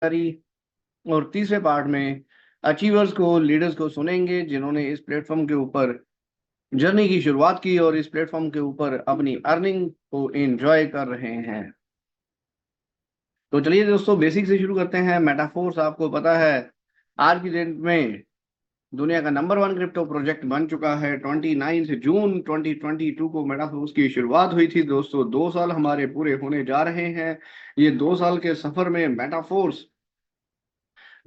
और तीसरे पार्ट में अचीवर्स को, लीडर्स को सुनेंगे जिन्होंने इस प्लेटफॉर्म के ऊपर जर्नी की शुरुआत की और इस प्लेटफॉर्म के ऊपर अपनी अर्निंग को एंजॉय कर रहे हैं। तो चलिए दोस्तों, बेसिक से शुरू करते हैं। मेटाफोर्स आपको पता है आज की डेट में दुनिया का नंबर वन क्रिप्टो प्रोजेक्ट बन चुका है। 29 जून 2022 को मेटाफोर्स की शुरुआत हुई थी। दोस्तों 2 साल हमारे पूरे होने जा रहे हैं। ये 2 साल के सफर में मेटाफोर्स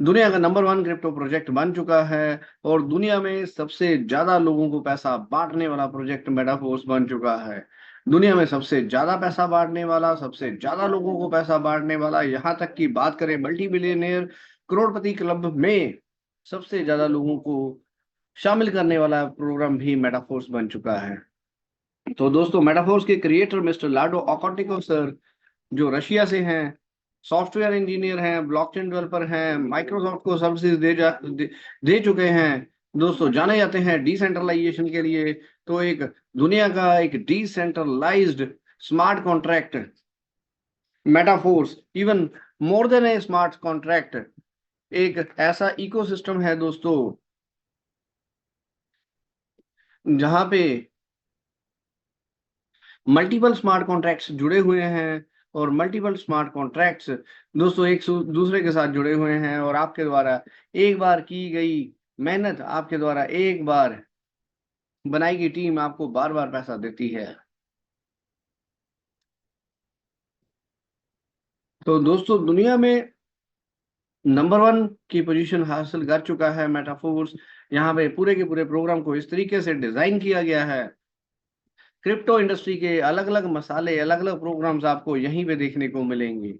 दुनिया का नंबर वन क्रिप्टो प्रोजेक्ट बन चुका है और दुनिया में सबसे ज्यादा लोगों को पैसा बांटने वाला प्रोजेक्ट मेटाफोर्स बन चुका है। दुनिया में सबसे ज्यादा पैसा बांटने वाला, सबसे ज्यादा लोगों को पैसा बांटने वाला, यहाँ तक कि बात करें मल्टी बिलियनियर करोड़पति क्लब में सबसे ज्यादा लोगों को शामिल करने वाला प्रोग्राम भी मेटाफोर्स बन चुका है। तो दोस्तों मेटाफोर्स के क्रिएटर मिस्टर लाडो ऑकोटिको सर, जो रशिया से हैं, सॉफ्टवेयर इंजीनियर हैं, ब्लॉकचेन डेवलपर हैं, माइक्रोसॉफ्ट को सर्विसेज दे चुके हैं। दोस्तों जाने जाते हैं डिसेंट्रलाइजेशन के लिए। तो एक दुनिया का एक decentralised smart contract Metaforce, even more than a smart contract, एक ऐसा इकोसिस्टम है दोस्तों जहां पे मल्टीपल स्मार्ट कॉन्ट्रैक्ट्स जुड़े हुए हैं और मल्टीपल स्मार्ट कॉन्ट्रैक्ट्स दोस्तों एक दूसरे के साथ जुड़े हुए हैं और आपके द्वारा एक बार की गई मेहनत, आपके द्वारा एक बार बनाई गई टीम आपको बार बार पैसा देती है। तो दोस्तों दुनिया में नंबर वन की पोजीशन हासिल कर चुका है मेटाफोर्स। यहाँ पे पूरे के पूरे प्रोग्राम को इस तरीके से डिजाइन किया गया है, क्रिप्टो इंडस्ट्री के अलग अलग मसाले, अलग अलग प्रोग्राम्स आपको यहीं पे देखने को मिलेंगे।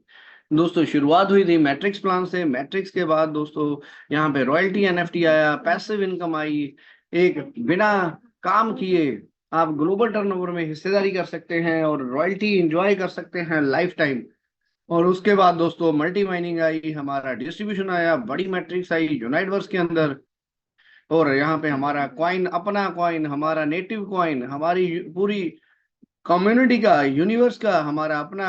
दोस्तों शुरुआत हुई थी मैट्रिक्स प्लान से। मैट्रिक्स के बाद दोस्तों यहाँ पे रॉयल्टी एनएफटी आया, पैसिव इनकम आई। एक बिना काम किए आप ग्लोबल टर्नओवर में हिस्सेदारी कर सकते हैं और रॉयल्टी एंजॉय कर सकते हैं लाइफ टाइम। और उसके बाद दोस्तों मल्टी माइनिंग आई, हमारा डिस्ट्रीब्यूशन आया, बड़ी मैट्रिक्स आई यूनाइटवर्स के अंदर। और यहाँ पे हमारा कॉइन, अपना कॉइन, हमारा नेटिव कॉइन, हमारी पूरी कम्युनिटी का, यूनिवर्स का हमारा अपना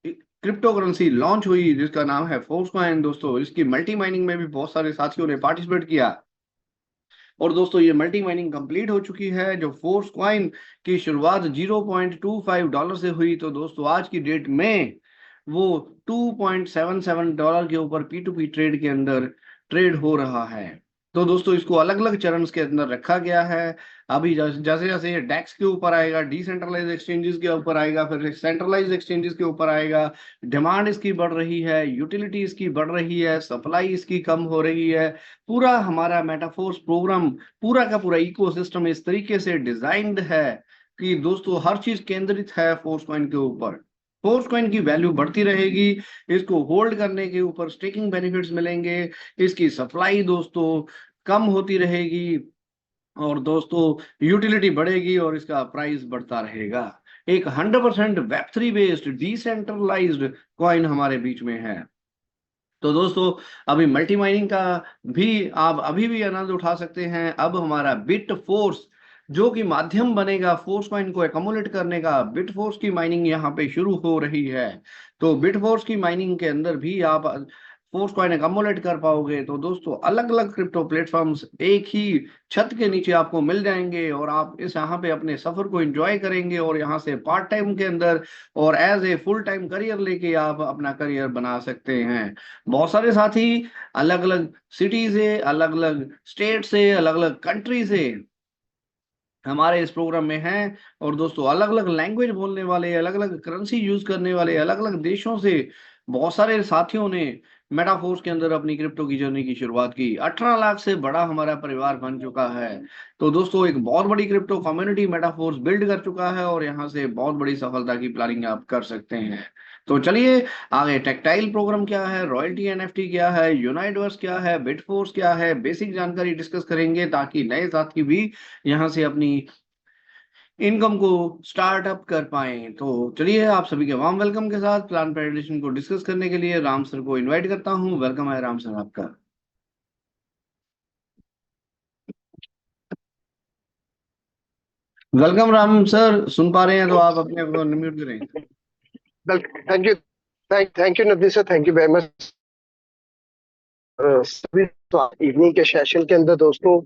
क्रिप्टो करेंसी लॉन्च हुई जिसका नाम है फोर्स कॉइन। दोस्तों इसकी मल्टी माइनिंग में भी बहुत सारे साथियों ने पार्टिसिपेट किया और दोस्तों ये मल्टी माइनिंग कंप्लीट हो चुकी है। जो फोर्स कॉइन की शुरुआत $0.25 से हुई, तो दोस्तों आज की डेट में वो $2.77 के ऊपर P2P ट्रेड के अंदर ट्रेड हो रहा है। तो दोस्तों इसको अलग अलग चरण के अंदर रखा गया है। अभी जैसे जैसे ये डेक्स के ऊपर आएगा, डिसेंट्रलाइज एक्सचेंजेस के ऊपर आएगा, फिर सेंट्रलाइज एक्सचेंजेस के ऊपर आएगा, डिमांड इसकी बढ़ रही है, यूटिलिटी इसकी बढ़ रही है, सप्लाई इसकी कम हो रही है। पूरा हमारा मेटाफोर्स प्रोग्राम, पूरा का पूरा इकोसिस्टम इस तरीके से डिजाइंड है कि दोस्तों हर चीज केंद्रित है फोर्स कॉइन के ऊपर। फोर्स कॉइन की वैल्यू बढ़ती रहेगी, इसको होल्ड करने के ऊपर स्टेकिंग बेनिफिट्स मिलेंगे, इसकी सप्लाई दोस्तों कम होती रहेगी और दोस्तों यूटिलिटी बढ़ेगी और इसका प्राइस बढ़ता रहेगा। एक 100% वेब3 बेस्ड डिसेंट्रलाइज्ड कॉइन हमारे बीच में है। तो दोस्तों अभी मल्टी माइनिंग का भी आप अभी भी आनंद उठा सकते हैं। अब हमारा बिट फोर्स जो कि माध्यम बनेगा फोर्स कॉइन को एकमुलेट करने का, बिट फोर्स की माइनिंग यहाँ पे शुरू हो रही है। तो बिट फोर्स की माइनिंग के अंदर भी आप फोर्स कॉइन एकमुलेट कर पाओगे। तो दोस्तों अलग अलग क्रिप्टो प्लेटफॉर्म्स एक ही छत के नीचे आपको मिल जाएंगे और आप इस यहाँ पे अपने सफर को एंजॉय करेंगे और यहाँ से पार्ट टाइम के अंदर और as a full time career लेके आप अपना करियर बना सकते हैं। बहुत सारे साथी अलग अलग सिटी से, अलग अलग स्टेट से, अलग अलग कंट्री से हमारे इस प्रोग्राम में हैं और दोस्तों अलग अलग लैंग्वेज बोलने वाले, अलग अलग करेंसी यूज करने वाले, अलग अलग देशों से बहुत सारे साथियों ने मेटाफोर्स के अंदर अपनी क्रिप्टो की जर्नी की शुरुआत की। 18 लाख से बड़ा हमारा परिवार बन चुका है। तो दोस्तों एक बहुत बड़ी क्रिप्टो कम्युनिटी मेटाफोर्स बिल्ड कर चुका है और यहाँ से बहुत बड़ी सफलता की प्लानिंग आप कर सकते हैं। तो चलिए आगे, टेक्टाइल प्रोग्राम क्या है, रॉयल्टी एनएफटी क्या है, यूनाइटवर्स क्या है, बिटफोर्स क्या है, बेसिक जानकारी डिस्कस करेंगे ताकि नए साथी भी यहाँ से अपनी इनकम को स्टार्टअप कर पाए। तो चलिए आप सभी के वार्म वेलकम के साथ प्लान प्रेजेंटेशन को डिस्कस करने के लिए राम सर को इनवाइट करता हूँ। वेलकम है राम सर आपका। वेलकम राम सर, सुन पा रहे हैं तो आप अपने आप को अनम्यूट करें। Well, thank you. Thank you, Navdeep sir. Thank you very much. सभी तो इवनिंग के सेशन के अंदर दोस्तों।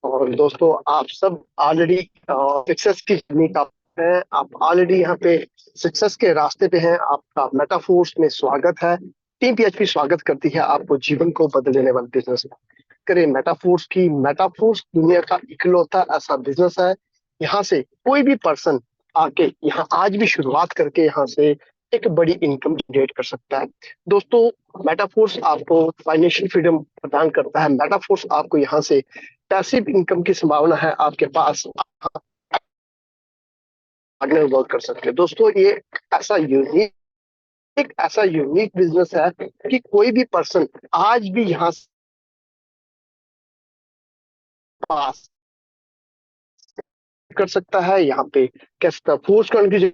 और दोस्तों आप सब ऑलरेडी सक्सेस की जर्नी का है, आप ऑलरेडी यहाँ पे सक्सेस के रास्ते पे हैं। आपका मेटाफोर्स में स्वागत है। टीम पीएचपी स्वागत करती है आपको जीवन को बदल देने वाले बिजनेस में। करें मेटाफोर्स की। मेटाफोर्स दुनिया का इकलौता ऐसा बिजनेस है, यहाँ से कोई भी पर्सन आके यहाँ आज भी शुरुआत करके यहाँ से एक बड़ी इनकम जनरेट कर सकता है। दोस्तों मेटाफोर्स आपको फाइनेंशियल फ्रीडम प्रदान करता है। मेटाफोर्स आपको यहाँ से पैसिव इनकम की संभावना है आपके पास, पार्टनर वर्क कर सकते हैं। दोस्तों ये ऐसा यूनिक एक ऐसा यूनिक बिजनेस है कि कोई भी पर्सन आज भी यहाँ से पास कर सकता है। यहाँ पे कैसे फोर्स करने की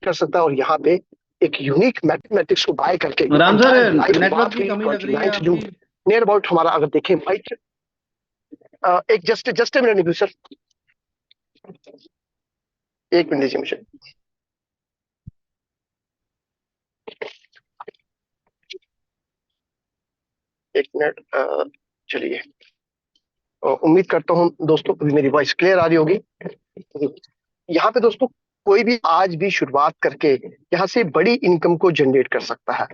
कर सकता है। और यहाँ पे एक यूनिक मैथमेटिक्स को बाय करके Ram sir, entire life network बात की हुई कमी लग रही है 29 जून आपकी। नियर अबाउट हमारा अगर देखें भाई। एक जस्ट जस्ट ए मिनट निकल सर, एक मिनट दीजिए मुझे। एक मिनट चलिए। उम्मीद करता हूँ दोस्तों अभी मेरी वॉइस क्लियर आ रही होगी। यहाँ पे दोस्तों कोई भी आज भी शुरुआत करके यहाँ से बड़ी इनकम को जनरेट कर सकता है।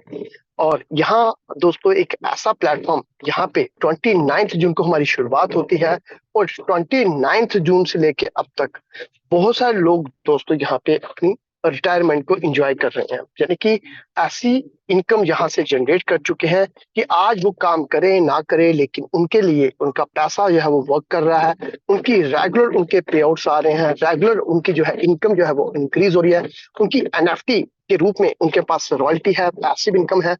और यहाँ दोस्तों एक ऐसा प्लेटफॉर्म, यहाँ पे 29 जून को हमारी शुरुआत होती है और 29 जून से लेके अब तक बहुत सारे लोग दोस्तों यहाँ पे अपनी रिटायरमेंट को एंजॉय कर रहे हैं। यानी कि ऐसी इनकम यहाँ से जनरेट कर चुके हैं कि आज वो काम करें ना करें लेकिन उनके लिए उनका पैसा जो है वो वर्क कर रहा है। उनकी रेगुलर उनके पे आउट्स आ रहे हैं, रेगुलर उनकी जो है इनकम जो है वो इंक्रीज हो रही है। उनकी एनएफटी के रूप में उनके पास रॉयल्टी है, पैसिव इनकम है।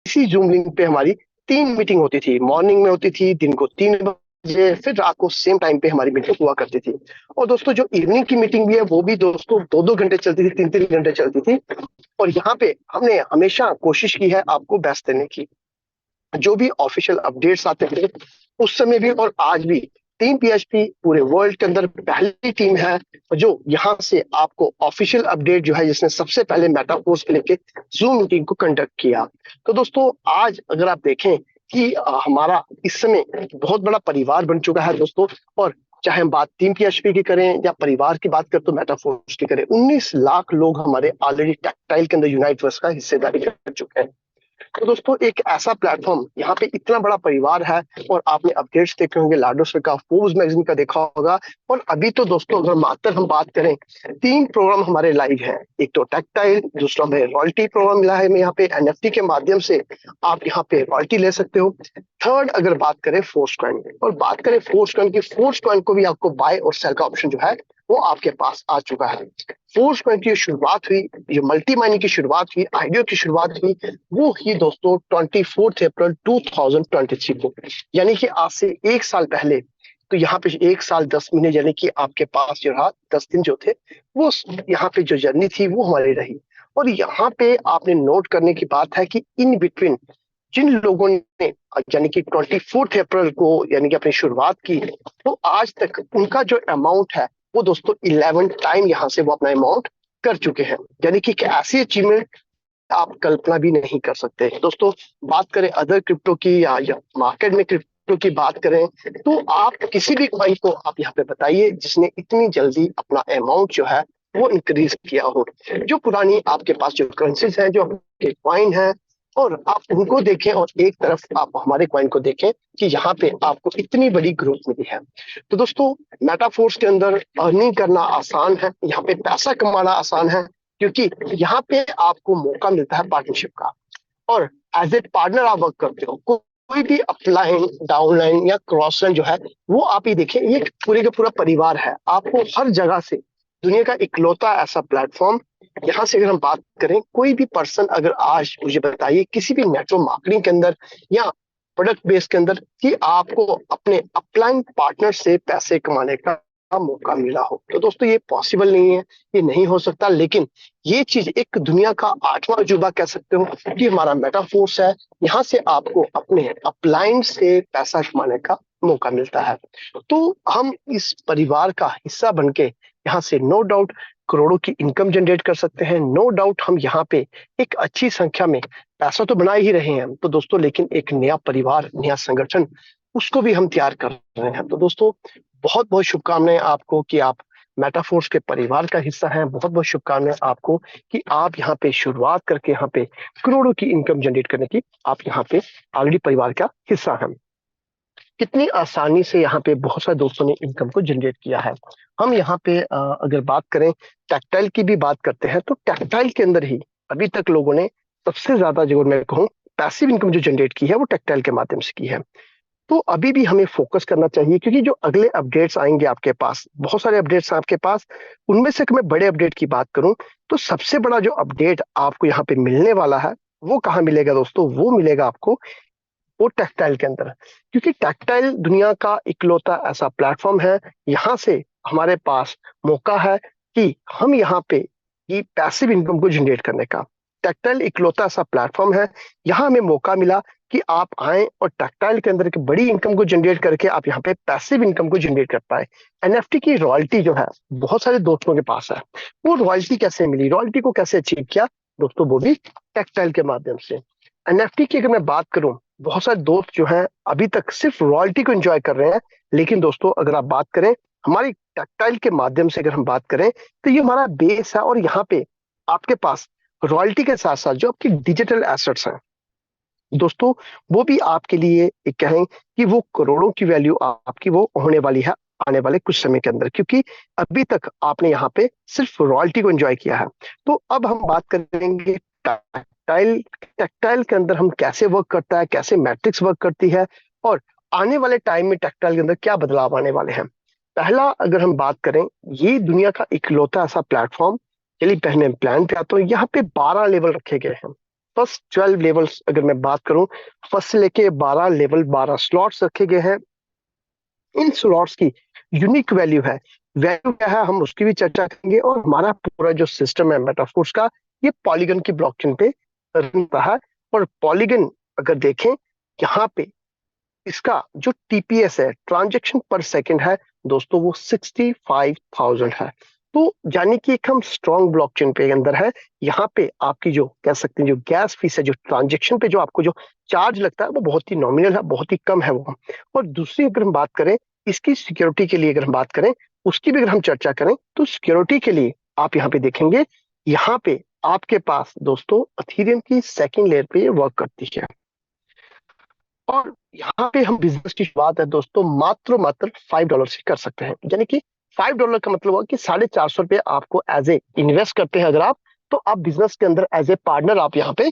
इसी जूम लिंक पे हमारी 3 मीटिंग होती थी। मॉर्निंग में होती थी, दिन को 3 बजे, फिर रात को सेम टाइम पे हमारी मीटिंग हुआ करती थी। और दोस्तों जो इवनिंग की मीटिंग भी है वो भी दोस्तों 2-2 घंटे चलती थी, 3-3 घंटे चलती थी। और यहाँ पे हमने हमेशा कोशिश की है आपको बेस्ट देने की। जो भी ऑफिशियल अपडेट्स आते थे उस समय भी और आज भी टीम पीएचपी पूरे वर्ल्ड के अंदर पहली टीम है जो यहाँ से आपको ऑफिशियल अपडेट जो है, जिसने सबसे पहले मेटाफोर्स के लेके जूम मीटिंग को कंडक्ट किया। तो दोस्तों आज अगर आप देखें कि हमारा इस समय बहुत बड़ा परिवार बन चुका है दोस्तों। और चाहे हम बात टीम पीएचपी की करें या परिवार की बात करें तो मेटाफोर्स की करें, 19 लाख लोग हमारे ऑलरेडी टेक्टाइल के अंदर यूनाइट का हिस्सेदारी कर चुके हैं। तो दोस्तों एक ऐसा प्लेटफॉर्म, यहाँ पे इतना बड़ा परिवार है। और आपने अपडेट्स देखे होंगे, लाडोस का, फोर्ब्स मैगजीन का देखा होगा। और अभी तो दोस्तों अगर मात्र हम बात करें, 3 प्रोग्राम हमारे लाइव है। एक तो टेक्टाइल, दूसरा हमें रॉयल्टी प्रोग्राम मिला है। हमें यहाँ पे एनएफटी के माध्यम से आप यहाँ पे रॉयल्टी ले सकते हो। थर्ड अगर बात करें फोर्स कॉइन, और बात करें फोर्स कॉइन की, फोर्स कॉइन को भी आपको बाय और सेल का ऑप्शन जो है वो आपके पास आ चुका है। फोर्स कॉइन की शुरुआत हुई, जो मल्टी माइनिंग की शुरुआत हुई, आईडीओ की शुरुआत हुई, वो ही दोस्तों 24 अप्रैल 2023 को, यानी कि आज से 1 साल पहले। तो यहाँ पे 1 साल 10 महीने यानी कि आपके पास जो रहा 10 दिन जो थे, वो यहाँ पे जो जर्नी थी वो हमारी रही। और यहाँ पे आपने नोट करने की बात है कि इन बिटवीन जिन लोगों ने यानी कि 24 अप्रैल को यानी कि अपनी शुरुआत की, तो आज तक उनका जो अमाउंट है वो दोस्तों 11 टाइम यहाँ से वो अपना अमाउंट कर चुके हैं। यानी कि ऐसी अचीवमेंट आप कल्पना भी नहीं कर सकते दोस्तों। बात करें अदर क्रिप्टो की या मार्केट में क्रिप्टो की बात करें, तो आप किसी भी कॉइन को आप यहाँ पे बताइए जिसने इतनी जल्दी अपना अमाउंट जो है वो इंक्रीज किया हो। जो पुरानी आपके पास जो करेंसीज हैं, जो आपके कॉइन है, और आप उनको देखें और एक तरफ आप हमारे कॉइन को देखें कि यहाँ पे आपको इतनी बड़ी ग्रोथ मिली है। तो दोस्तों मेटाफोर्स के अंदर अर्निंग करना आसान है, यहाँ पे पैसा कमाना आसान है, क्योंकि यहाँ पे आपको मौका मिलता है पार्टनरशिप का। और एज ए पार्टनर आप वर्क करते हो। कोई भी अपलाइन, डाउनलाइन या क्रॉस लाइन जो है वो आप ही देखें, ये पूरे का पूरा परिवार है। आपको हर जगह से दुनिया का इकलौता ऐसा प्लेटफॉर्म, यहाँ से अगर हम बात करें, कोई भी पर्सन अगर आज मुझे बताइए किसी भी नेटवर्क मार्केटिंग के अंदर या प्रोडक्ट बेस के अंदर कि आपको अपने अपलाइन पार्टनर से पैसे कमाने का मौका मिला हो। तो दोस्तों ये पॉसिबल नहीं है, ये नहीं हो सकता, लेकिन ये चीज एक दुनिया का आठवां अजूबा कह सकते हो कि हमारा मेटाफोर्स है। यहाँ से आपको अपने अपलाइन से पैसा कमाने का मौका मिलता है। तो हम इस परिवार का हिस्सा बनके यहाँ से नो डाउट करोड़ों की इनकम जनरेट कर सकते हैं। नो डाउट हम यहाँ पे एक अच्छी संख्या में पैसा तो बना ही रहे हैं, तो दोस्तों लेकिन एक नया परिवार, नया संगठन, उसको भी हम तैयार कर रहे हैं। तो दोस्तों बहुत बहुत शुभकामनाएं आपको कि आप मेटाफोर्स के परिवार का हिस्सा हैं। बहुत बहुत शुभकामनाएं आपको कि आप यहाँ पे शुरुआत करके यहाँ पे करोड़ों की इनकम जनरेट करने की आप यहाँ पे ऑलरेडी परिवार का हिस्सा हैं। कितनी आसानी से यहाँ पे बहुत सारे दोस्तों ने इनकम को जनरेट किया है। हम यहाँ पे अगर बात करें टैक्टाइल की भी बात करते हैं, तो टैक्टाइल के अंदर ही अभी तक लोगों ने सबसे ज्यादा जो मैं कहूँ पैसिव इनकम जो जनरेट की है वो टैक्टाइल के माध्यम से की है। तो अभी भी हमें फोकस करना चाहिए, क्योंकि जो अगले अपडेट्स आएंगे आपके पास, बहुत सारे अपडेट्स हैं आपके पास, उनमें से अगर मैं बड़े अपडेट की बात करूं तो सबसे बड़ा जो अपडेट आपको यहाँ पे मिलने वाला है वो कहाँ मिलेगा दोस्तों? वो मिलेगा आपको वो टैक्टाइल के अंदर। क्योंकि टैक्टाइल दुनिया का इकलौता ऐसा प्लेटफॉर्म है, यहाँ से हमारे पास मौका है कि हम यहाँ पे ये पैसिव इनकम को जनरेट करने का। टैक्टाइल इकलौता ऐसा प्लेटफॉर्म है, यहाँ हमें मौका मिला कि आप आए और टैक्टाइल के अंदर की बड़ी इनकम को जनरेट करके आप यहाँ पे पैसिव इनकम को जनरेट कर पाए। एनएफटी की रॉयल्टी जो है बहुत सारे दोस्तों के पास है। वो रॉयल्टी कैसे मिली, रॉयल्टी को कैसे अचीव किया दोस्तों? वो भी टैक्टाइल के माध्यम से। एनएफटी की अगर मैं बात करूं, बहुत सारे दोस्त जो हैं अभी तक सिर्फ रॉयल्टी को एंजॉय कर रहे हैं, लेकिन दोस्तों अगर आप बात करें हमारी टैक्टाइल के माध्यम से, अगर हम बात करें तो ये हमारा बेस है, और यहाँ पे आपके पास रॉयल्टी के साथ साथ जो आपकी डिजिटल एसेट्स हैं दोस्तों, वो भी आपके लिए एक कहें कि वो करोड़ों की वैल्यू आपकी वो होने वाली है आने वाले कुछ समय के अंदर, क्योंकि अभी तक आपने यहाँ पे सिर्फ रॉयल्टी को एंजॉय किया है। तो अब हम बात करेंगे टैक्टाइल। टैक्टाइल के अंदर हम कैसे वर्क करता है, कैसे मैट्रिक्स वर्क करती है, और आने वाले टाइम में टैक्टाइल के अंदर क्या बदलाव आने वाले हैं। पहला अगर हम बात करें, ये दुनिया का इकलौता ऐसा प्लेटफॉर्म, चलिए पहले प्लान पे आता हूँ। यहाँ पे 12 लेवल रखे गए हैं। फर्स्ट 12 लेवल्स अगर मैं बात करूं, फर्स्ट से लेके 12 लेवल, 12 स्लॉट्स रखे गए हैं। इन स्लॉट्स की यूनिक वैल्यू है, वैल्यू क्या है हम उसकी भी चर्चा करेंगे। और हमारा पूरा जो सिस्टम है मेटाफोर्स का, ये पॉलीगन की ब्लॉकचेन पे रन होता है। और पॉलीगन अगर देखें यहाँ पे, इसका जो टीपीएस है, ट्रांजेक्शन पर सेकंड है दोस्तों, वो 65,000 है। तो यानी कि एक हम स्ट्रॉन्ग ब्लॉकचेन पे अंदर है। यहाँ पे आपकी जो कह सकते हैं जो गैस फीस है, जो ट्रांजेक्शन पे जो आपको जो चार्ज लगता है वो बहुत ही नॉमिनल है, बहुत ही कम है वो। और दूसरी अगर हम बात करें इसकी सिक्योरिटी के लिए, अगर हम बात करें उसकी भी अगर हम चर्चा करें, तो सिक्योरिटी के लिए आप यहाँ पे देखेंगे, यहाँ पे आपके पास दोस्तों अथीरियम की सेकेंड लेयर पे वर्क करती है। और यहाँ पे हम बिजनेस की शुरुआत है दोस्तों मात्र $5 से कर सकते हैं। यानी कि $5 का मतलब हुआ कि 450 रुपये आपको एज ए इन्वेस्ट करते हैं अगर आप, तो आप बिजनेस के अंदर एज ए पार्टनर आप यहाँ पे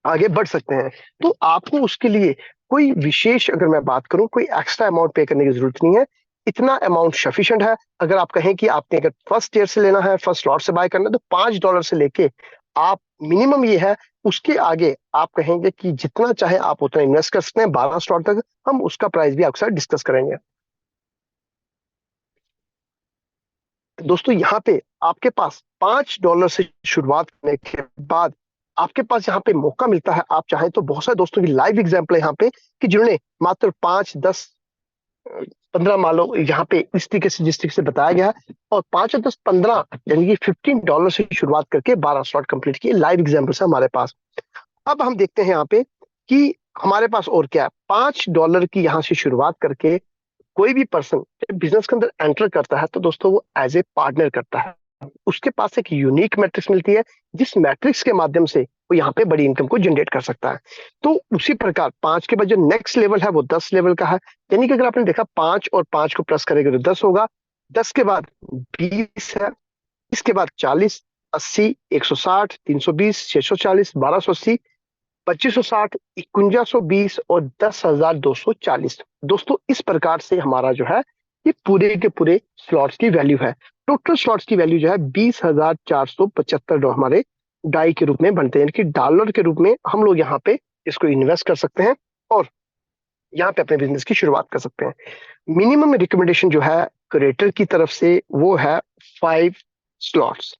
आगे बढ़ सकते हैं। तो आपको उसके लिए कोई विशेष, अगर मैं बात करूं, कोई एक्स्ट्रा अमाउंट पे करने की जरूरत नहीं है। इतना अमाउंट सफिशिएंट है। अगर आप कहें कि आपने अगर फर्स्ट ईयर से लेना है, फर्स्ट लॉट से बाय करना है, तो $5 से लेके आप मिनिमम ये है, उसके आगे आप कहेंगे कि जितना चाहे आप उतना इन्वेस्ट कर सकते हैं 12 स्लॉट तक। हम उसका प्राइस भी आपके साथ डिस्कस करेंगे। दोस्तों यहाँ पे आपके पास $5 से शुरुआत करने के बाद आपके पास यहाँ पे मौका मिलता है। आप चाहें तो बहुत सारे दोस्तों की लाइव एग्जाम्पल है यहाँ पे कि जिन्होंने मात्र 5, 10, 15 मान लो यहाँ पे इस तरीके से जिस तरीके से बताया गया है, और 5 और 10, 15 यानी कि $15 से शुरुआत करके 12 स्लॉट कंप्लीट किए। लाइव एग्जाम्पल्स है हमारे पास। अब हम देखते हैं यहाँ पे कि हमारे पास और क्या है। $5 की यहाँ से शुरुआत करके कोई भी पर्सन बिजनेस के अंदर एंटर करता है, तो दोस्तों वो एज ए पार्टनर करता है। उसके पास एक यूनिक मैट्रिक्स मिलती है, जिस मैट्रिक्स के माध्यम से वो यहाँ पे बड़ी इनकम को जनरेट कर सकता है। तो उसी प्रकार 5 के बाद जो नेक्स्ट लेवल है वो 10 लेवल का है। यानी कि अगर आपने देखा 5 और 5 को प्लस करेंगे तो 10 होगा। 10 के बाद 20 है, इसके बाद 40, 80, 160, 320, 640, 1280, 2560, 5120 और 10,240। दोस्तों इस प्रकार से हमारा जो है ये पूरे के पूरे स्लॉट्स की वैल्यू है। टोटल स्लॉट्स की वैल्यू जो है 20,475 हमारे डाई के रूप में बनते हैं, यानी कि डॉलर के रूप में हम लोग यहाँ पे इसको इन्वेस्ट कर सकते हैं और यहाँ पे अपने बिजनेस की शुरुआत कर सकते हैं। मिनिमम रिकमेंडेशन जो है क्रिएटर की तरफ से वो है 5 स्लॉट्स।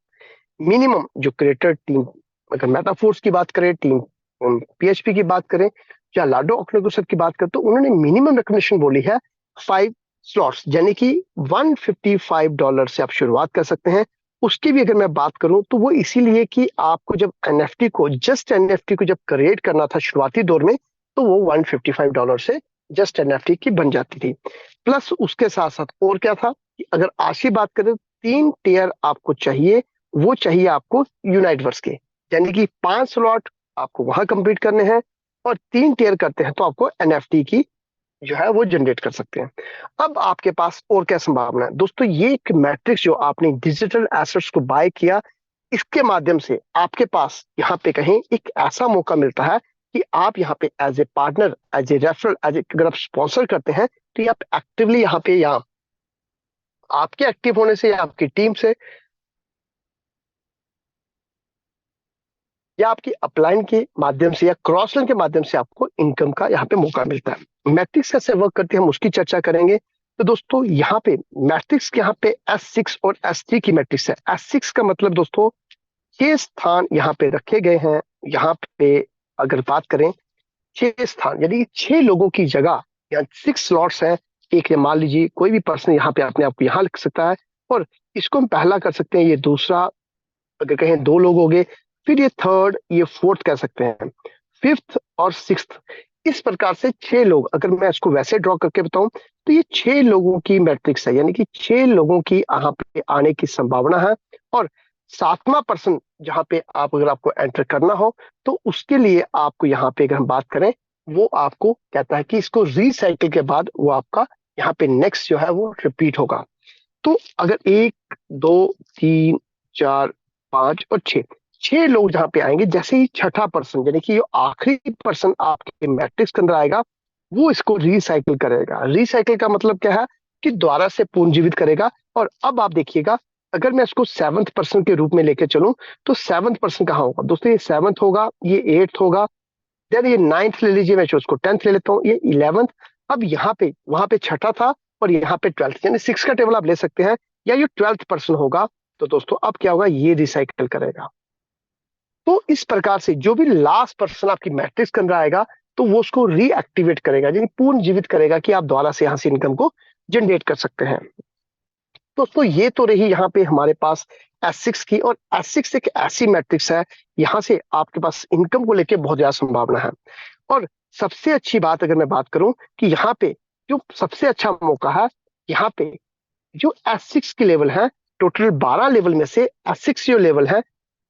मिनिमम जो क्रिएटर टीम, अगर मेटाफोर्स की बात करें, टीम पीएचपी की बात करें या लाडो ऑक्टोगोसर की बात करें, तो उन्होंने मिनिमम रिकमेंडेशन बोली है 5 स्लॉट्स, यानी कि $155 से आप शुरुआत कर सकते हैं। उसकी भी अगर मैं बात करूं तो वो इसीलिए कि आपको जब एनएफटी को, जस्ट एनएफटी को जब क्रिएट करना था शुरुआती दौर में, तो वो $155 से जस्ट एनएफटी की बन जाती थी। प्लस उसके साथ साथ और क्या था कि अगर आज की बात करें, 3 टियर आपको चाहिए, वो चाहिए आपको यूनाइटवर्स के, यानी कि 5 स्लॉट आपको वहां कंप्लीट करने हैं और 3 टियर करते हैं तो आपको एनएफटी की जो है वो जनरेट कर सकते हैं। अब आपके पास और क्या संभावना है दोस्तों, ये एक मैट्रिक्स जो आपने डिजिटल एसेट्स को बाय किया, इसके माध्यम से आपके पास यहाँ पे कहीं एक ऐसा मौका मिलता है कि आप यहाँ पे as a partner, as a referral, as a, अगर आप स्पॉन्सर करते हैं तो ये आप एक्टिवली यहाँ पे, यहाँ आपके एक्टिव होने से या आपकी टीम से या आपकी अपलाइन के माध्यम से या क्रॉस लाइन के माध्यम से आपको इनकम का यहाँ पे मौका मिलता है। मैट्रिक्स कैसे वर्क करती है हम उसकी चर्चा करेंगे। तो दोस्तों यहाँ पे मैट्रिक्स के यहाँ पे S6 और S3 की मैट्रिक्स है। S6 का मतलब दोस्तों 6 स्थान यहाँ पे रखे गए हैं। यहाँ पे अगर बात करें 6 स्थान, यानी 6 लोगों की जगह, यहाँ 6 स्लॉट्स हैं। एक मान लीजिए कोई भी पर्सन यहाँ पे अपने आप को यहाँ लिख सकता है और इसको हम पहला कर सकते हैं, ये दूसरा, अगर कहें 2 लोग हो गए, फिर ये थर्ड, ये फोर्थ कह सकते हैं, फिफ्थ और सिक्स्थ। इस प्रकार से 6 लोग, अगर मैं इसको वैसे ड्रॉ करके बताऊं तो ये 6 लोगों की मैट्रिक्स है, यानी कि 6 लोगों की यहाँ पे आने की संभावना है। और 7वां पर्सन जहाँ पे आप, अगर आपको एंटर करना हो तो उसके लिए आपको यहाँ पे अगर हम बात करें, वो आपको कहता है कि इसको रिसाइकिल के बाद वो आपका यहाँ पे नेक्स्ट जो है वो रिपीट होगा। तो अगर 1 2 3 4 5 और 6 लोग जहां पे आएंगे, जैसे ही छठा पर्सन, यानी कि जो आखिरी पर्सन आपके मैट्रिक्स के अंदर आएगा, वो इसको रिसाइकिल करेगा। रिसाइकिल का मतलब क्या है कि दोबारा से पुनर्जीवित करेगा। और अब आप देखिएगा, अगर मैं इसको 7th पर्सन के रूप में लेके चलूं तो 7th पर्सन कहाँ होगा दोस्तों, ये 7th होगा, ये 8th होगा, देन ये 9th ले लीजिए, मैं उसको 10th ले लेता हूँ, ये 11th। अब यहाँ पे, वहां पे छठा था और यहाँ पे 12th, यानी 6 का टेबल आप ले सकते हैं, या ये 12th पर्सन होगा। तो दोस्तों अब क्या होगा, ये रिसाइकिल करेगा। तो इस प्रकार से जो भी लास्ट पर्सन आपकी मैट्रिक्स के अंदर आएगा, तो वो उसको रीएक्टिवेट करेगा, यानी पूर्ण जीवित करेगा कि आप दोबारा से यहाँ से इनकम को जनरेट कर सकते हैं। दोस्तों ये तो रही यहाँ पे हमारे पास S6 की, और S6 एक ऐसी मैट्रिक्स है, यहाँ से आपके पास इनकम को लेके बहुत ज्यादा संभावना है। और सबसे अच्छी बात अगर मैं बात करूं कि यहाँ पे जो सबसे अच्छा मौका है, यहाँ पे जो S6 की लेवल है, टोटल 12 लेवल में से S6 जो लेवल है,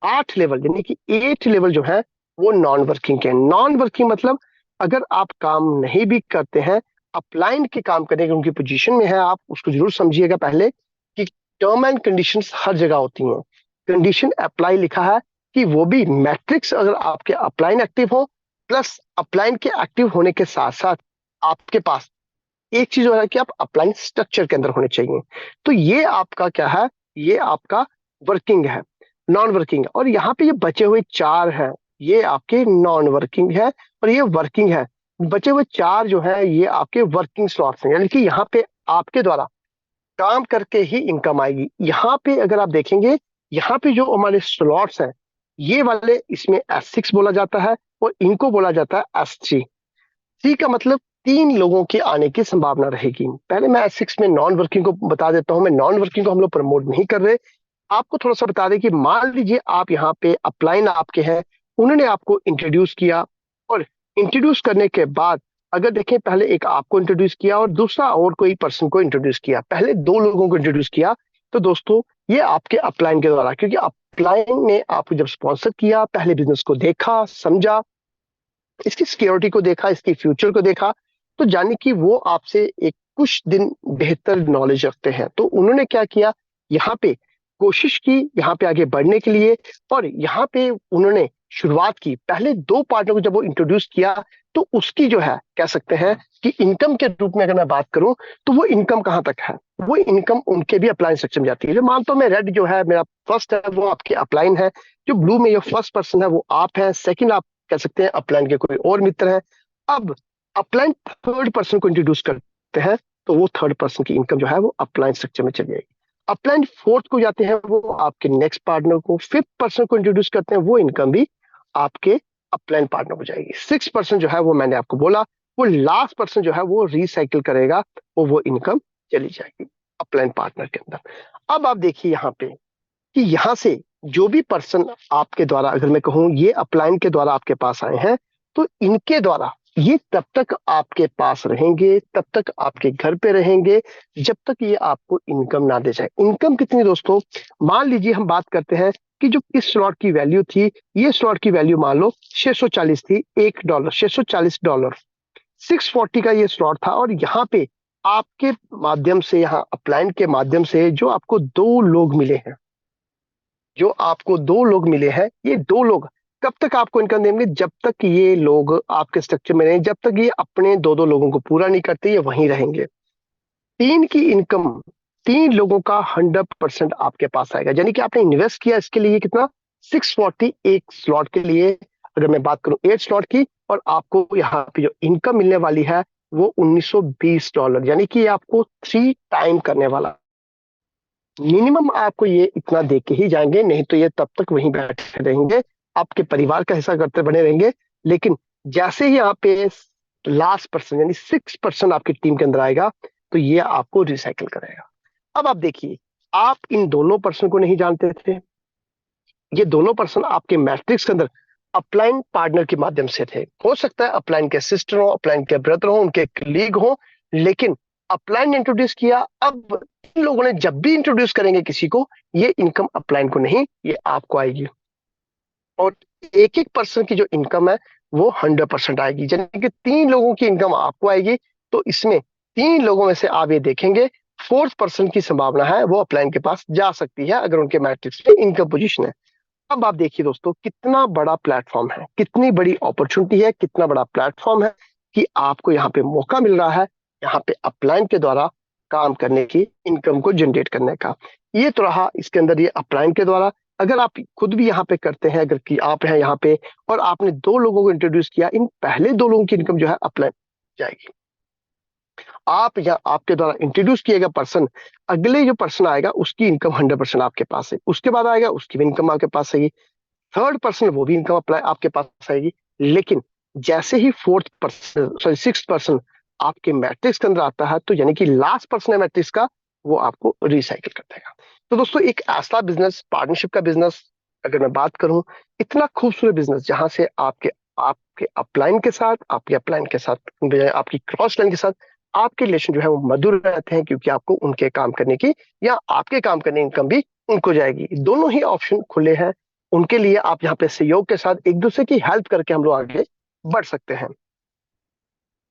8 लेवल, यानी कि 8 लेवल जो है वो नॉन वर्किंग के। नॉन वर्किंग मतलब अगर आप काम नहीं भी करते हैं, अपलाइन के काम करने की उनकी पोजीशन में है, आप उसको जरूर समझिएगा पहले कि टर्म एंड कंडीशंस हर जगह होती हैं। कंडीशन अप्लाई लिखा है कि वो भी मैट्रिक्स अगर आपके अपलाइन एक्टिव हो, प्लस अपलाइन के एक्टिव होने के साथ साथ आपके पास एक चीज हो है कि आप अपलाइन स्ट्रक्चर के अंदर होने चाहिए। तो ये आपका क्या है, ये आपका वर्किंग है, नॉन वर्किंग है। और यहाँ पे ये बचे हुए 4 हैं, ये आपके नॉन वर्किंग है और ये वर्किंग है। बचे हुए 4 जो है ये आपके वर्किंग स्लॉट्स हैं, यानी कि यहाँ पे आपके द्वारा काम करके ही इनकम आएगी। यहाँ पे अगर आप देखेंगे, यहाँ पे जो हमारे स्लॉट्स हैं, ये वाले इसमें S6 बोला जाता है और इनको बोला जाता है S3। सी का मतलब 3 लोगों के आने की संभावना रहेगी। पहले मैं S6 में नॉन वर्किंग को बता देता हूं। मैं नॉन वर्किंग को हम लोग प्रमोट नहीं कर रहे, आपको थोड़ा सा बता दें कि मान लीजिए आप यहाँ पे अपलाइन आपके हैं, उन्होंने आपको इंट्रोड्यूस किया, और इंट्रोड्यूस करने के बाद अगर देखें, पहले एक आपको इंट्रोड्यूस किया और दूसरा और कोई पर्सन को इंट्रोड्यूस किया, पहले 2 लोगों को इंट्रोड्यूस किया। तो दोस्तों ये आपके अपलाइन के द्वारा, क्योंकि अपलाइन ने आपको जब स्पॉन्सर किया, पहले बिजनेस को देखा, समझा, इसकी सिक्योरिटी को देखा, इसकी फ्यूचर को देखा, तो जाने कि वो आपसे एक कुछ दिन बेहतर नॉलेज रखते हैं। तो उन्होंने क्या किया, यहाँ पे कोशिश की यहाँ पे आगे बढ़ने के लिए, और यहाँ पे उन्होंने शुरुआत की। पहले 2 पार्टनर को जब वो इंट्रोड्यूस किया, तो उसकी जो है कह सकते हैं कि इनकम के रूप में अगर मैं बात करूं, तो वो इनकम कहां तक है, वो इनकम उनके भी अपलाइन सेक्शन में जाती है। जो मानता हूं मैं, रेड जो है मेरा फर्स्ट है, वो आपके अपलाइन है। जो ब्लू में जो फर्स्ट पर्सन है वो आप है, सेकंड आप कह सकते हैं अपलाइन के कोई और मित्र हैं। अब अपलाइन थर्ड पर्सन को इंट्रोड्यूस करते हैं, तो वो थर्ड पर्सन की इनकम जो है वो अपलाइन स्ट्रक्चर में चली जाएगी। अपलाइन फोर्थ को जाते हैं, वो आपके नेक्स्ट पार्टनर को, फिफ्थ पर्सन को इंट्रोड्यूस करते हैं, वो इनकम भी आपके अपलाइन पार्टनर को जाएगी। 6% जो है वो मैंने आपको बोला, वो लास्ट पर्सन जो है वो रिसाइकिल करेगा, वो इनकम चली जाएगी अपलाइन पार्टनर के अंदर। अब आप देखिए यहाँ पे कि यहाँ से जो भी पर्सन आपके द्वारा, अगर मैं कहूँ ये अपलाइन के द्वारा आपके पास आए हैं, तो इनके द्वारा ये तब तक आपके पास रहेंगे, तब तक आपके घर पे रहेंगे, जब तक ये आपको इनकम ना दे जाए। इनकम कितनी दोस्तों, मान लीजिए हम बात करते हैं कि जो इस स्लॉट की वैल्यू थी, ये स्लॉट की वैल्यू मान लो 640 थी, $1, $640, 640 का ये स्लॉट था, और यहाँ पे आपके माध्यम से, यहाँ अपलाइन के माध्यम से जो आपको दो लोग मिले हैं, जो आपको दो लोग मिले हैं, ये दो लोग कब तक आपको इनकम देंगे, जब तक ये लोग आपके स्ट्रक्चर में रहें, जब तक ये अपने दो दो लोगों को पूरा नहीं करते, ये वहीं रहेंगे। तीन की इनकम, तीन लोगों का 100% आपके पास आएगा, यानी कि आपने इन्वेस्ट किया इसके लिए कितना, 640 एक स्लॉट के लिए। अगर मैं बात करूं 8 स्लॉट की, और आपको यहाँ पे जो इनकम मिलने वाली है वो $1920, यानी कि आपको 3 टाइम करने वाला। मिनिमम आपको ये इतना दे के ही जाएंगे, नहीं तो ये तब तक वहीं बैठे रहेंगे, आपके परिवार का हिस्सा करते बने रहेंगे। लेकिन जैसे ही यहाँ पे लास्ट पर्सन यानी 6% आपकी टीम के अंदर आएगा, तो ये आपको रिसाइकिल करेगा। अब आप देखिए, आप इन दोनों पर्सन को नहीं जानते थे, ये दोनों पर्सन आपके मैट्रिक्स के अंदर अपलाइन पार्टनर के माध्यम से थे। हो सकता है अपलाइन के सिस्टर हो, अपलाइन के ब्रदर हो, उनके कलीग हो, लेकिन अपलाइन ने इंट्रोड्यूस किया। अब इन लोगों ने जब भी इंट्रोड्यूस करेंगे किसी को, ये इनकम अपलाइन को नहीं, ये आपको आएगी। और एक एक पर्सन की जो इनकम है वो 100% आएगी, यानी कि 3 लोगों की इनकम आपको आएगी। तो इसमें 3 लोगों में से आप ये देखेंगे, फोर्थ पर्सन की संभावना है वो अपलाइन के पास जा सकती है, अगर उनके मैट्रिक्स में इनकम पोजीशन है। अब आप देखिए दोस्तों, कितना बड़ा प्लेटफॉर्म है, कितनी बड़ी अपॉर्चुनिटी है, कितना बड़ा प्लेटफॉर्म है कि आपको यहाँ पे मौका मिल रहा है, यहाँ पे अपलाइन के द्वारा काम करने की, इनकम को जनरेट करने का। ये तो रहा इसके अंदर ये अपलाइन के द्वारा। अगर आप खुद भी यहाँ पे करते हैं, अगर कि आप हैं यहाँ पे और आपने दो लोगों को इंट्रोड्यूस किया, इन पहले दो लोगों की इनकम जो है अपलाइन जाएगी। आप या आपके द्वारा इंट्रोड्यूस किया गया पर्सन, अगले जो पर्सन आएगा उसकी इनकम 100% आपके पास है, उसके बाद आएगा उसकी भी इनकम आपके पास है, थर्ड पर्सन वो भी इनकम अप्लाई आपके पास आएगी। लेकिन जैसे ही fourth person, sorry, six person आपके मैट्रिक्स के अंदर आता है, तो यानी कि लास्ट पर्सन है मैट्रिक्स का, वो आपको रिसाइकिल कर देगा। तो दोस्तों, एक ऐसा बिजनेस, पार्टनरशिप का बिजनेस अगर मैं बात करूं, इतना खूबसूरत बिजनेस जहां से आपके आपके अपलाइन के साथ, आपके अपलाइन के साथ, आपकी क्रॉस लाइन के साथ आपके रिलेशन जो है वो मधुर रहते हैं, क्योंकि आपको उनके काम करने की या आपके काम करने की इनकम भी उनको जाएगी। दोनों ही ऑप्शन खुले हैं उनके लिए। आप यहाँ पे सहयोग के साथ एक दूसरे की हेल्प करके हम लोग आगे बढ़ सकते हैं।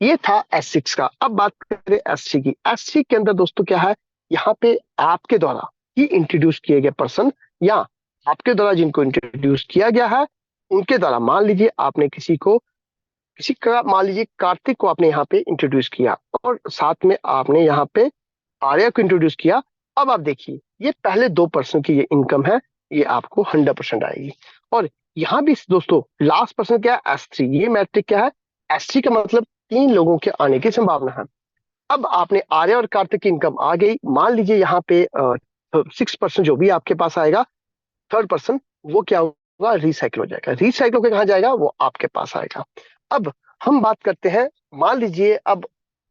ये था S6 का। अब बात करें S3 की। S3 के अंदर दोस्तों क्या है, यहाँ पे आपके द्वारा ही इंट्रोड्यूस किए गए पर्सन, या आपके द्वारा जिनको इंट्रोड्यूस किया गया है उनके द्वारा, मान लीजिए आपने किसी को, किसी का, मान लीजिए कार्तिक को आपने यहाँ पे इंट्रोड्यूस किया, और साथ में आपने यहाँ पे आर्या को इंट्रोड्यूस किया। अब आप देखिए, ये पहले दो पर्सन की ये इनकम है, ये आपको 100% आएगी। और यहाँ भी दोस्तों लास्ट पर्सन क्या है, S3। ये मैट्रिक क्या है, S3 का मतलब 3 लोगों के आने की संभावना है। अब आपने आर्या और कार्तिक की इनकम आ गई, मान लीजिए यहाँ पे 6% जो भी आपके पास आएगा, थर्ड पर्सन वो क्या होगा, रिसाइकिल हो जाएगा। रिसाइकिल होकर कहाँ जाएगा, वो आपके पास आएगा। अब हम बात करते हैं, मान लीजिए अब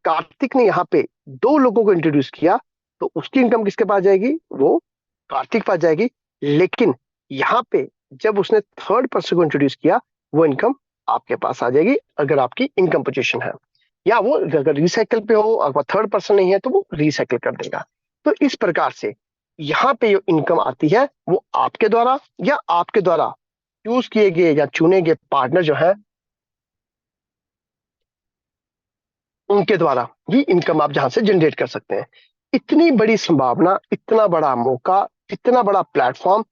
कार्तिक ने यहाँ पे दो लोगों को इंट्रोड्यूस किया, तो उसकी इनकम किसके पास जाएगी, वो कार्तिक पास जाएगी। लेकिन यहाँ पे जब उसने थर्ड पर्सन को इंट्रोड्यूस किया, वो इनकम आपके पास आ जाएगी, अगर आपकी इनकम पोजीशन है, या वो अगर रिसाइकिल पे हो, अगर थर्ड पर्सन नहीं है तो वो रिसाइकिल कर देगा। तो इस प्रकार से यहाँ पे जो इनकम आती है वो आपके द्वारा या आपके द्वारा चूज किए गए या चुने गए पार्टनर जो है उनके द्वारा ही इनकम आप जहां से जनरेट कर सकते हैं। इतनी बड़ी संभावना, इतना बड़ा मौका, इतना बड़ा प्लेटफॉर्म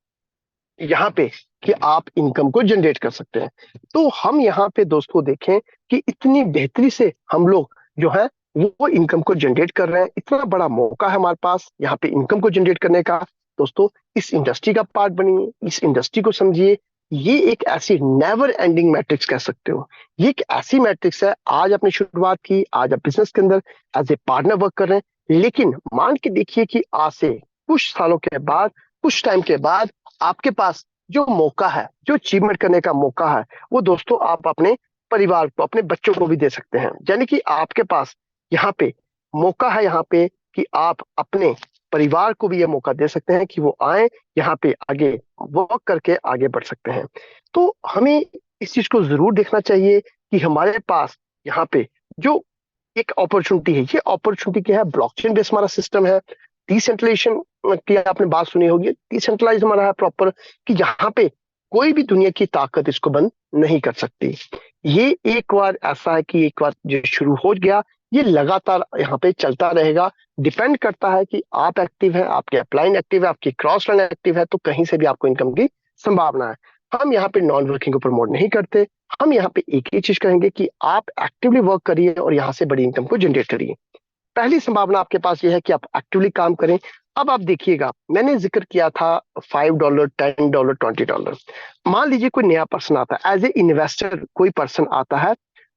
यहाँ पे कि आप इनकम को जनरेट कर सकते हैं। तो हम यहाँ पे दोस्तों देखें कि इतनी बेहतरी से हम लोग जो है वो इनकम को जनरेट कर रहे हैं। इतना बड़ा मौका है हमारे पास यहाँ पे इनकम को जनरेट करने का। दोस्तों, इस इंडस्ट्री का पार्ट बनिए, इस इंडस्ट्री को समझिए, ये एक ऐसी नेवर एंडिंग मैट्रिक्स कह सकते हो। ये एक ऐसी मैट्रिक्स है, आज आपने शुरुआत की, आज आप बिजनेस के अंदर एज ए पार्टनर वर्क कर रहे हैं, लेकिन मान के देखिए कि आज से कुछ सालों के बाद, कुछ टाइम के बाद आपके पास जो मौका है, जो अचीवमेंट करने का मौका है, वो दोस्तों आप अपने परिवार को, अपने बच्चों को भी दे सकते हैं। यानी कि आपके पास यहाँ पे मौका है, यहाँ पे कि आप अपने परिवार को भी ये मौका दे सकते हैं कि वो आए यहाँ पे, आगे वर्क करके आगे बढ़ सकते हैं। तो हमें इस चीज को जरूर देखना चाहिए कि हमारे पास यहाँ पे जो एक अपॉर्चुनिटी है, ये अपॉर्चुनिटी क्या है, ब्लॉकचेन बेस्ड हमारा सिस्टम है। डिसेंट्रलाइजेशन की आपने बात सुनी होगी, डिसेंट्रलाइज हमारा है प्रॉपर, कि यहाँ पे कोई भी दुनिया की ताकत इसको बंद नहीं कर सकती। ये एक बार ऐसा है कि एक बार जो शुरू हो गया, ये लगातार यहाँ पे चलता रहेगा। डिपेंड करता है कि आप एक्टिव है, आपके अपलाइन एक्टिव है, आपकी क्रॉस लाइन एक्टिव है, तो कहीं से भी आपको इनकम की संभावना है। हम यहाँ पे नॉन वर्किंग को प्रमोट नहीं करते, हम यहाँ पे एक ही चीज कहेंगे कि आप एक्टिवली वर्क करिए और यहाँ से बड़ी इनकम को जनरेट करिए। पहली संभावना आपके पास ये है कि आप एक्टिवली काम करें। अब आप देखिएगा, मैंने जिक्र किया था $5, $10, $20। मान लीजिए कोई नया पर्सन आता है, एज ए इन्वेस्टर कोई पर्सन आता है,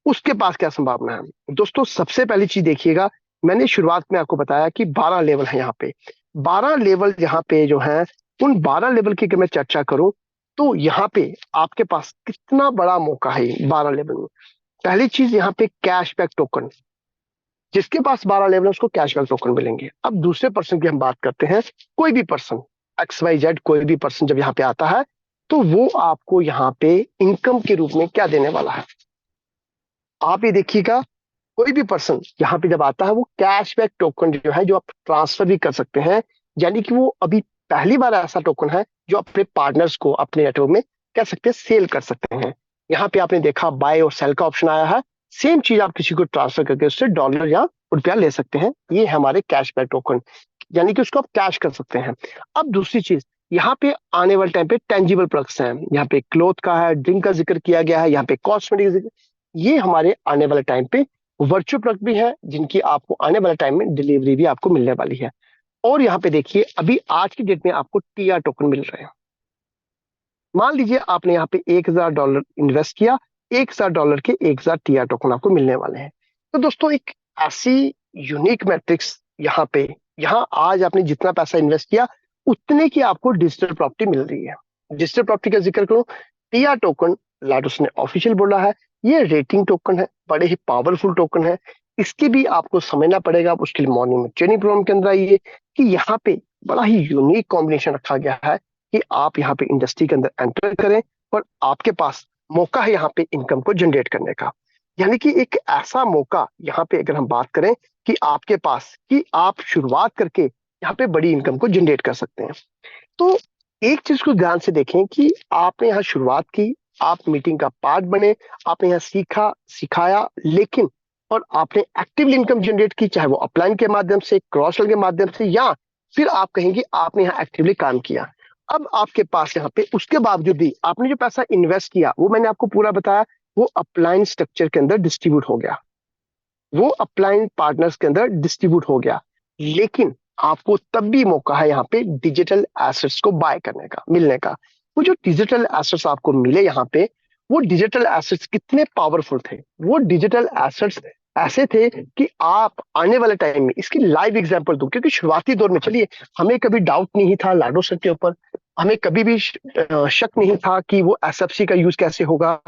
उसके पास क्या संभावना है दोस्तों? सबसे पहली चीज देखिएगा, मैंने शुरुआत में आपको बताया कि 12 लेवल है यहाँ पे। 12 लेवल यहाँ पे जो है, उन 12 लेवल की अगर मैं चर्चा करूं, तो यहाँ पे आपके पास कितना बड़ा मौका है 12 लेवल में। पहली चीज यहाँ पे कैशबैक टोकन, जिसके पास 12 लेवल है उसको कैशबैक टोकन मिलेंगे। अब दूसरे पर्सन की हम बात करते हैं, कोई भी पर्सन XYZ, कोई भी पर्सन जब यहाँ पे आता है, तो वो आपको यहाँ पे इनकम के रूप में क्या देने वाला है, आप ये देखिएगा। कोई भी पर्सन यहाँ पे जब आता है, वो कैशबैक टोकन जो है, जो आप ट्रांसफर भी कर सकते हैं। यानी कि वो अभी पहली बार ऐसा टोकन है जो अपने पार्टनर्स को अपने नेटवर्क में कह सकते हैं सेल कर सकते हैं। यहाँ पे आपने देखा बाय और सेल का ऑप्शन आया है। सेम चीज आप किसी को ट्रांसफर करके उससे डॉलर या रुपया ले सकते हैं। ये हमारे कैशबैक टोकन, यानी कि उसको आप कैश कर सकते हैं। अब दूसरी चीज, यहाँ पे आने वाले टाइम पे टेंजिबल प्रोडक्ट्स हैं। यहाँ पे क्लोथ का है, ड्रिंक का जिक्र किया गया है, यहाँ पे कॉस्मेटिक, ये हमारे आने वाले टाइम पे वर्चुअल प्रोडक्ट भी है, जिनकी आपको आने वाले टाइम में डिलीवरी भी आपको मिलने वाली है। और यहाँ पे देखिए, अभी आज की डेट में आपको TR टोकन मिल रहे हैं। मान लीजिए आपने यहाँ पे $1000 इन्वेस्ट किया, $1000 के 1000 TR टोकन आपको मिलने वाले हैं। तो दोस्तों एक ऐसी यूनिक मैट्रिक्स यहाँ पे, यहाँ आज आपने जितना पैसा इन्वेस्ट किया, उतने की आपको डिजिटल प्रॉपर्टी मिल रही है। डिजिटल प्रॉपर्टी का जिक्र करूं, TR टोकन लाडोस ने ऑफिशियल बोला है, ये रेटिंग टोकन है, बड़े ही पावरफुल टोकन है। इसकी भी आपको समझना पड़ेगा, उसके लिए मॉर्निंग में ट्रेनिंग प्रोग्राम के अंदर आइए, कि यहाँ पे बड़ा ही यूनिक कॉम्बिनेशन रखा गया है कि आप यहाँ पे इंडस्ट्री के अंदर एंटर करें और आपके पास मौका है यहाँ पे इनकम को जनरेट करने का। यानी कि एक ऐसा मौका यहाँ पे अगर हम बात करें कि आपके पास, कि आप शुरुआत करके यहाँ पे बड़ी इनकम को जनरेट कर सकते हैं। तो एक चीज को ध्यान से देखें कि आपने यहाँ शुरुआत की, आप मीटिंग का पार्ट बने, आपने यहाँ सीखा सिखाया, लेकिन और आपने एक्टिवली इनकम जनरेट की, चाहे वो अपलाइन के माध्यम से, क्रॉस सेल के माध्यम से, या फिर आप कहेंगे आपने यहाँ एक्टिवली काम किया। अब आपके पास यहाँ पे उसके बावजूद भी आपने जो पैसा इन्वेस्ट किया, वो मैंने आपको पूरा बताया, वो अपलाइन स्ट्रक्चर के अंदर डिस्ट्रीब्यूट हो गया, वो अपलाइन पार्टनर्स के अंदर डिस्ट्रीब्यूट हो गया। लेकिन आपको तब भी मौका है यहाँ पे डिजिटल एसेट्स को बाय करने का, मिलने का। वो जो डिजिटल एसेट्स आपको मिले यहाँ पे, वो डिजिटल एसेट्स कितने पावरफुल थे, वो डिजिटल एसेट्स ऐसे थे कि आप आने वाले टाइम में, इसकी लाइव एग्जांपल दूं, क्योंकि शुरुआती दौर में चलिए, हमें कभी डाउट नहीं था लाडो सर के ऊपर, हमें कभी भी शक नहीं था कि वो SFC का यूज कैसे होगा,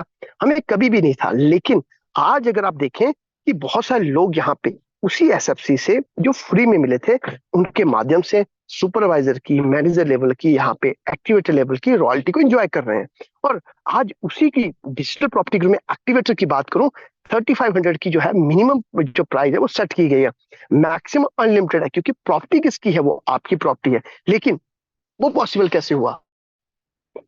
हमें कभी भी नहीं था। लेकिन आज अगर आप देखें कि बहुत सारे लोग यहाँ पे उसी SFC से जो फ्री में मिले थे, उनके माध्यम से सुपरवाइजर की, मैनेजर लेवल की, यहाँ पे एक्टिवेटर लेवल की रॉयल्टी को एंजॉय कर रहे हैं। और आज उसी की डिजिटल प्रॉपर्टी में एक्टिवेटर की बात करूं, 3500 की जो है मिनिमम जो प्राइस है वो सेट की गई है, मैक्सिमम अनलिमिटेड है, क्योंकि प्रॉपर्टी किसकी है, वो आपकी प्रॉपर्टी है। लेकिन वो पॉसिबल कैसे हुआ?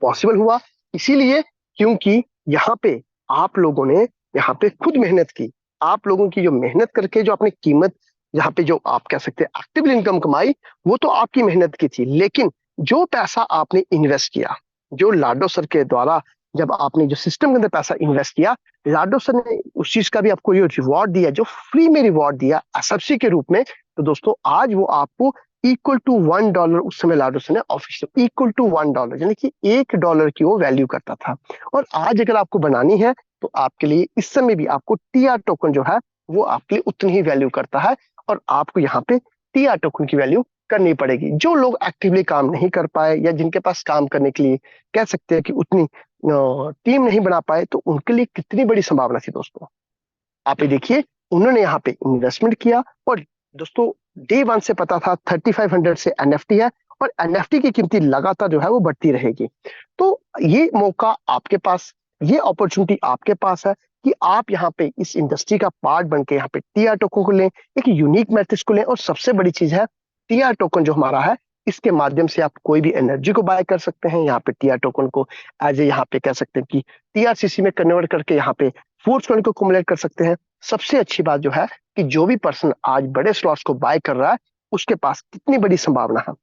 पॉसिबल हुआ इसीलिए क्योंकि यहाँ पे आप लोगों ने यहाँ पे खुद मेहनत की। आप लोगों की जो मेहनत करके जो आपने कीमत, यहाँ पे जो आप कह सकते हैं एक्टिव इनकम कमाई, वो तो आपकी मेहनत की थी। लेकिन जो पैसा आपने इन्वेस्ट किया, जो लाडो सर के द्वारा जब आपने जो सिस्टम के अंदर पैसा इन्वेस्ट किया, लाडो सर ने उस चीज का भी आपको जो रिवॉर्ड दिया, जो फ्री में रिवॉर्ड दिया SFC के रूप में, तो दोस्तों आज वो आपको इक्वल टू $1 उस समय लाडो सर ने ऑफिशियल इक्वल टू $1 यानी कि $1 की वो वैल्यू करता था। और आज अगर आपको बनानी है तो आपके लिए इस समय भी आपको टीआर टोकन जो है वो आपके लिए उतनी ही वैल्यू करता है, और आपको यहाँ पे टीआर टोकन की वैल्यू करनी पड़ेगी। जो लोग एक्टिवली काम नहीं कर पाए या जिनके पास काम करने के लिए कह सकते हैं कि उतनी टीम नहीं बना पाए, तो उनके लिए कितनी बड़ी संभावना थी दोस्तों। आप ये देखिए, उन्होंने यहाँ पे इन्वेस्टमेंट किया, और दोस्तों डे वन से पता था 3500 से एनएफटी है, और एनएफटी की कीमती लगातार जो है वो बढ़ती रहेगी। तो ये मौका आपके पास, ये अपॉर्चुनिटी आपके पास है कि आप यहाँ पे इस इंडस्ट्री का पार्ट बन के यहाँ पे टीआर टोकन को लें, एक यूनिक मैट्रिक्स को लें, और सबसे बड़ी चीज है टीआर टोकन जो हमारा है, इसके माध्यम से आप कोई भी एनर्जी को बाय कर सकते हैं। यहाँ पे टीआर टोकन को एज ए यहाँ पे कह सकते हैं कि टीआरसीसी में कन्वर्ट करके यहाँ पे फूड्स को कुमुलेट कर सकते हैं। सबसे अच्छी बात जो है कि जो भी पर्सन आज बड़े स्लॉट्स को बाय कर रहा है, उसके पास कितनी बड़ी संभावना है,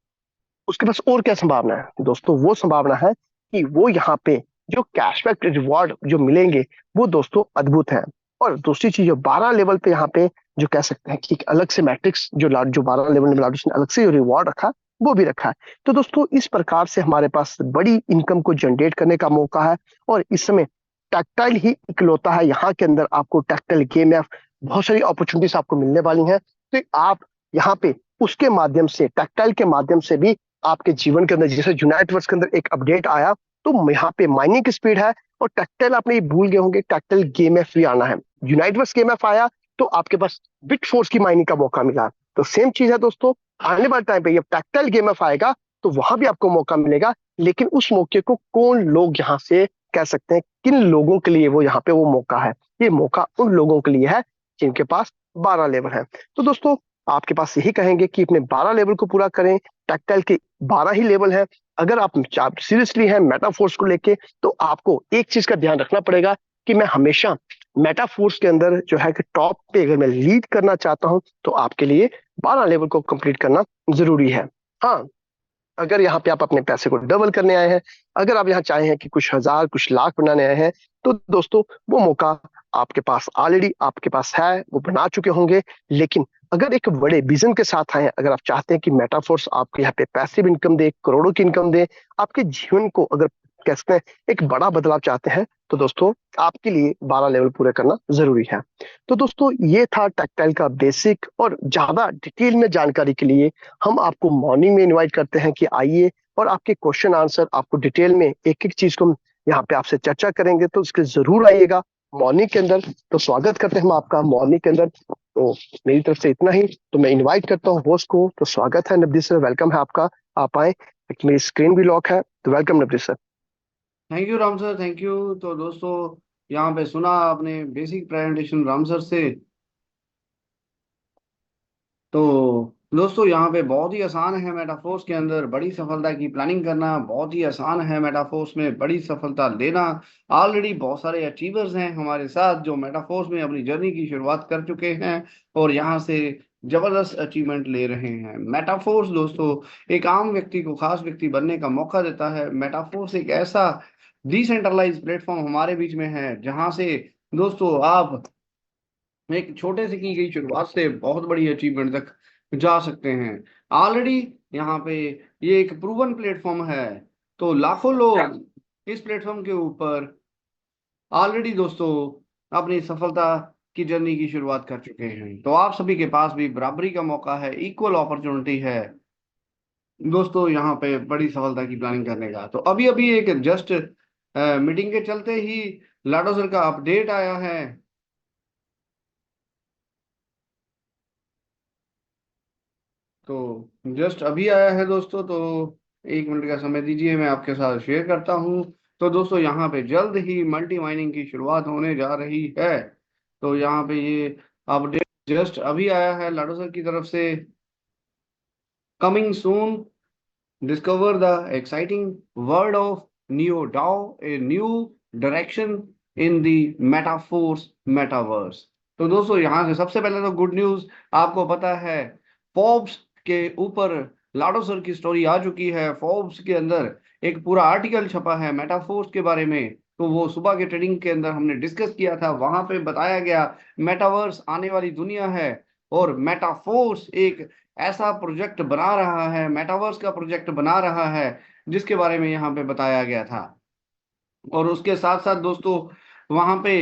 उसके पास और क्या संभावना है दोस्तों, वो संभावना है कि वो यहाँ पे जो कैशबैक रिवॉर्ड जो मिलेंगे वो दोस्तों अद्भुत है। और दूसरी चीज, जो 12 लेवल पे यहाँ पे जो कह सकते हैं कि एक अलग से मैट्रिक्स जो 12 लेवल में लाडू ने अलग से रिवॉर्ड रखा, वो भी रखा है। तो दोस्तों इस प्रकार से हमारे पास बड़ी इनकम को जनरेट करने का मौका है। और इस समय टैक्टाइल ही इकलौता है यहाँ के अंदर, आपको टैक्टाइल गेम में बहुत सारी अपॉर्चुनिटीज आपको मिलने वाली हैं। तो आप यहाँ पे उसके माध्यम से, टैक्टाइल के माध्यम से भी आपके जीवन के अंदर, जैसे यूनाइटवर्स के अंदर एक अपडेट आया, तो यहाँ पे माइनिंग की स्पीड है, और टैक्टाइल आपने ये भूल गए होंगे, टैक्टाइल गेम एफ भी आना है। यूनाइटवर्स गेम एफ आया तो आपके पास बिट फोर्स की माइनिंग का मौका मिला। तो सेम चीज है दोस्तों, आने वाले टाइम पे जब टैक्टाइल गेम एफ आएगा तो वहां भी आपको मौका मिलेगा। लेकिन उस मौके को कौन लोग यहाँ से कह सकते हैं, किन लोगों के लिए वो यहाँ पे वो मौका है, ये मौका उन लोगों के लिए है जिनके पास 12 लेवल है। तो दोस्तों आपके पास यही कहेंगे कि अपने 12 लेवल को पूरा करें। टैक्टाइल के 12 ही लेवल है। अगर आप सीरियसली हैं मेटाफोर्स को लेके, तो आपको एक चीज का ध्यान रखना पड़ेगा कि मैं हमेशा मेटाफोर्स के अंदर जो है कि टॉप पे अगर मैं लीड करना चाहता हूं, तो आपके लिए 12 लेवल को कंप्लीट करना जरूरी है। हाँ, अगर यहाँ पे आप अपने पैसे को डबल करने आए हैं, अगर आप यहाँ चाहे हैं कि कुछ हजार कुछ लाख बनाने आए हैं, तो दोस्तों वो मौका आपके पास ऑलरेडी आपके पास है, वो बना चुके होंगे। लेकिन अगर एक बड़े विजन के साथ आए, अगर आप चाहते हैं कि मेटाफोर्स आपके यहाँ पे पैसिव इनकम दे, करोड़ों की इनकम दे, आपके जीवन को अगर कह सकते हैं एक बड़ा बदलाव चाहते हैं, तो दोस्तों आपके लिए 12 लेवल पूरे करना जरूरी है। तो दोस्तों ये था टैक्टाइल का बेसिक, और ज्यादा डिटेल में जानकारी के लिए हम आपको मॉर्निंग में इनवाइट करते हैं कि आइए, और आपके क्वेश्चन आंसर आपको डिटेल में एक एक चीज को हम यहाँ पे आपसे चर्चा करेंगे, तो इसके जरूर आइएगा मॉर्निंग के अंदर। तो स्वागत करते हैं हम आपका मॉर्निंग के अंदर। तो मेरी तरफ से इतना ही। तो मैं इनवाइट करता हूँ होस्ट को। तो स्वागत है नवदीप सर, वेलकम है आपका, आप आए। मेरी स्क्रीन भी लॉक है, तो welcome Navdeep sir. Thank you Ram sir, thank you. तो दोस्तों यहाँ पे सुना आपने बेसिक प्रेजेंटेशन राम सर से। तो दोस्तों यहाँ पे बहुत ही आसान है मेटाफोर्स के अंदर बड़ी सफलता की प्लानिंग करना, बहुत ही आसान है मेटाफोर्स में बड़ी सफलता लेना। ऑलरेडी बहुत सारे अचीवर्स हैं हमारे साथ जो मेटाफोर्स में अपनी जर्नी की शुरुआत कर चुके हैं और यहाँ से जबरदस्त अचीवमेंट ले रहे हैं। मेटाफोर्स दोस्तों एक आम व्यक्ति को खास व्यक्ति बनने का मौका देता है। मेटाफोर्स एक ऐसा डिसेंट्रलाइज प्लेटफॉर्म हमारे बीच में है जहाँ से दोस्तों आप एक छोटे से की गई शुरुआत से बहुत बड़ी अचीवमेंट तक जा सकते हैं। ऑलरेडी यहाँ पे ये एक प्रूवन प्लेटफॉर्म है, तो लाखों लोग इस प्लेटफॉर्म के ऊपर ऑलरेडी दोस्तों अपनी सफलता की जर्नी की शुरुआत कर चुके हैं। तो आप सभी के पास भी बराबरी का मौका है, इक्वल अपॉर्चुनिटी है दोस्तों यहाँ पे बड़ी सफलता की प्लानिंग करने का। तो अभी अभी एक जस्ट मीटिंग के चलते ही लाडो सर का अपडेट आया है। तो जस्ट अभी आया है दोस्तों, तो 1 मिनट का समय दीजिए, मैं आपके साथ शेयर करता हूँ। तो दोस्तों यहाँ पे जल्द ही मल्टी माइनिंग की शुरुआत होने जा रही है। तो यहाँ पे ये अपडेट जस्ट अभी आया है लाडो सर की तरफ से। Coming soon, discover the exciting world of NeoDAO, a new direction in the Metaforce Metaverse। तो दोस्तों यहाँ से सबसे पहले तो गुड न्यूज, आपको पता है फोर्ब्स के ऊपर लाडो सर की स्टोरी आ चुकी है। फोर्ब्स के अंदर एक पूरा आर्टिकल छपा है मेटाफोर्स के बारे में। तो वो सुबह के ट्रेडिंग के अंदर हमने डिस्कस किया था, वहां पे बताया गया मेटावर्स आने वाली दुनिया है और मेटाफोर्स एक ऐसा प्रोजेक्ट बना रहा है, मेटावर्स का प्रोजेक्ट बना रहा है, जिसके बारे में यहाँ पे बताया गया था। और उसके साथ साथ दोस्तों वहां पे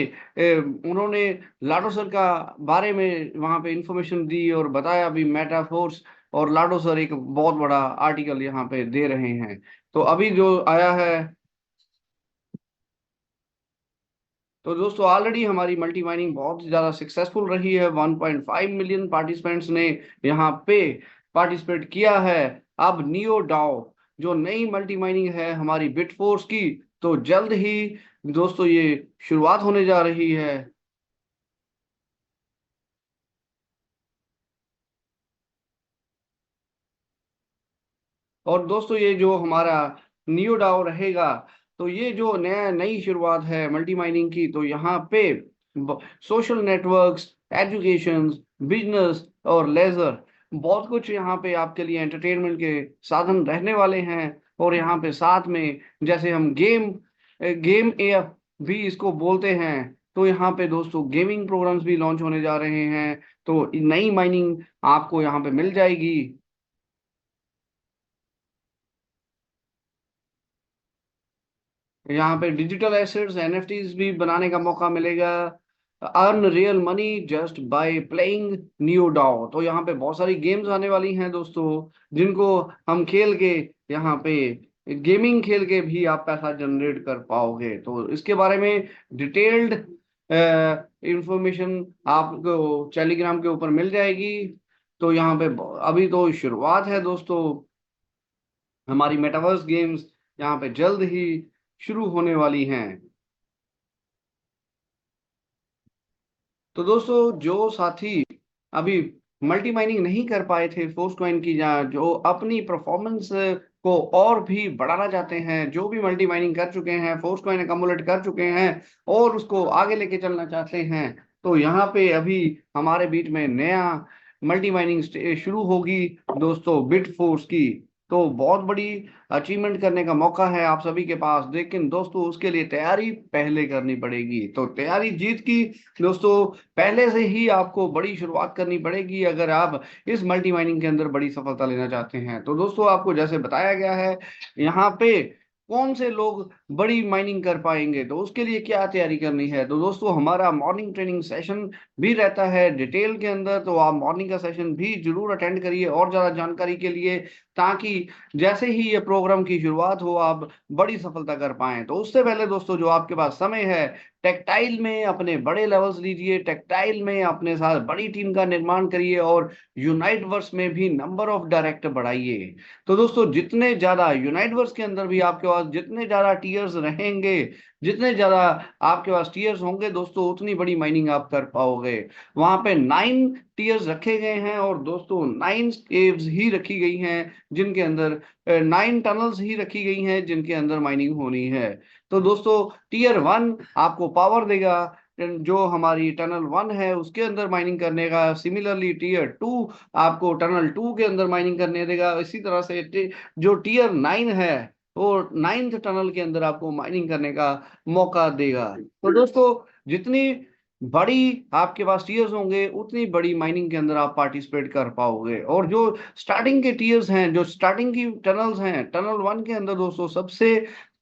उन्होंने लाडो सर का बारे में वहां पे इंफॉर्मेशन दी और बताया भी मेटाफोर्स, और लाडो सर एक बहुत बड़ा आर्टिकल यहाँ पे दे रहे हैं। तो अभी जो आया है, तो दोस्तों ऑलरेडी हमारी मल्टी माइनिंग बहुत ज्यादा सक्सेसफुल रही है। 1.5 मिलियन पार्टिसिपेंट्स ने यहाँ पे पार्टिसिपेट किया है। अब नियो डाओ जो नई मल्टी माइनिंग है हमारी बिटफोर्स की, तो जल्द ही दोस्तों ये शुरुआत होने जा रही है। और दोस्तों ये जो हमारा नियो डाओ रहेगा, तो ये जो नया नई शुरुआत है मल्टी माइनिंग की, तो यहाँ पे सोशल नेटवर्क्स, एजुकेशन, बिजनेस और लेजर, बहुत कुछ यहाँ पे आपके लिए एंटरटेनमेंट के साधन रहने वाले हैं। और यहाँ पे साथ में जैसे हम गेम एफ भी इसको बोलते हैं, तो यहाँ पे दोस्तों गेमिंग प्रोग्राम्स भी लॉन्च होने जा रहे हैं। तो नई माइनिंग आपको यहाँ पे मिल जाएगी। यहाँ पे डिजिटल एसेट्स, एनएफटीज भी बनाने का मौका मिलेगा। Earn real money just by playing new डाओ, तो यहाँ पे बहुत सारी गेम्स आने वाली हैं दोस्तों, जिनको हम खेल के यहाँ पे गेमिंग खेल के भी आप पैसा जनरेट कर पाओगे। तो इसके बारे में डिटेल्ड इंफॉर्मेशन आपको टेलीग्राम के ऊपर मिल जाएगी। तो यहाँ पे अभी तो शुरुआत है दोस्तों, हमारी मेटावर्स गेम्स यहाँ पे जल्द ही शुरू होने वाली हैं। तो दोस्तों जो साथी अभी मल्टी माइनिंग नहीं कर पाए थे फोर्स कॉइन की, या जो अपनी परफॉर्मेंस को और भी बढ़ाना चाहते हैं, जो भी मल्टी माइनिंग कर चुके हैं, फोर्स कॉइन अकमुलेट कर चुके हैं और उसको आगे लेके चलना चाहते हैं, तो यहाँ पे अभी हमारे बीच में नया मल्टी माइनिंग शुरू होगी दोस्तों, बिट फोर्स की। तो बहुत बड़ी अचीवमेंट करने का मौका है आप सभी के पास, लेकिन दोस्तों उसके लिए तैयारी पहले करनी पड़ेगी। तो तैयारी जीत की दोस्तों, पहले से ही आपको बड़ी शुरुआत करनी पड़ेगी अगर आप इस मल्टी माइनिंग के अंदर बड़ी सफलता लेना चाहते हैं। तो दोस्तों आपको जैसे बताया गया है यहाँ पे कौन से लोग बड़ी माइनिंग कर पाएंगे, तो उसके लिए क्या तैयारी करनी है। तो दोस्तों हमारा मॉर्निंग ट्रेनिंग सेशन भी रहता है डिटेल के अंदर, तो आप मॉर्निंग का सेशन भी जरूर अटेंड करिए और ज्यादा जानकारी के लिए, ताकि जैसे ही ये प्रोग्राम की शुरुआत हो आप बड़ी सफलता कर पाएं। तो उससे पहले दोस्तों जो आपके पास समय है, टेक्टाइल में अपने बड़े लेवल्स लीजिए, टेक्टाइल में अपने साथ बड़ी टीम का निर्माण करिए और यूनाइट वर्स में भी नंबर ऑफ डायरेक्ट बढ़ाइए। तो दोस्तों जितने ज्यादा यूनाइट वर्स के अंदर भी आपके पास जितने ज्यादा टीयर्स रहेंगे, जितने ज्यादा आपके पास टीयर्स होंगे दोस्तों, उतनी बड़ी माइनिंग आप कर पाओगे। वहां पे 9 टीयर्स रखे गए हैं और दोस्तों 9 केव्स ही रखी गई हैं, जिनके अंदर 9 टनल्स ही रखी गई हैं जिनके अंदर माइनिंग होनी है। तो दोस्तों टीयर 1 आपको पावर देगा, जो हमारी टनल 1 है उसके अंदर माइनिंग करने का। सिमिलरली टीयर 2 आपको टनल 2 के अंदर माइनिंग करने देगा। इसी तरह से जो टीयर 9 है वो 9th टनल के अंदर आपको माइनिंग करने का मौका देगा। तो दोस्तों जितनी बड़ी आपके पास टीयर्स होंगे, उतनी बड़ी माइनिंग के अंदर आप पार्टिसिपेट कर पाओगे। और जो स्टार्टिंग के टीयर्स हैं, जो स्टार्टिंग की टनल्स हैं, टनल 1 के अंदर दोस्तों सबसे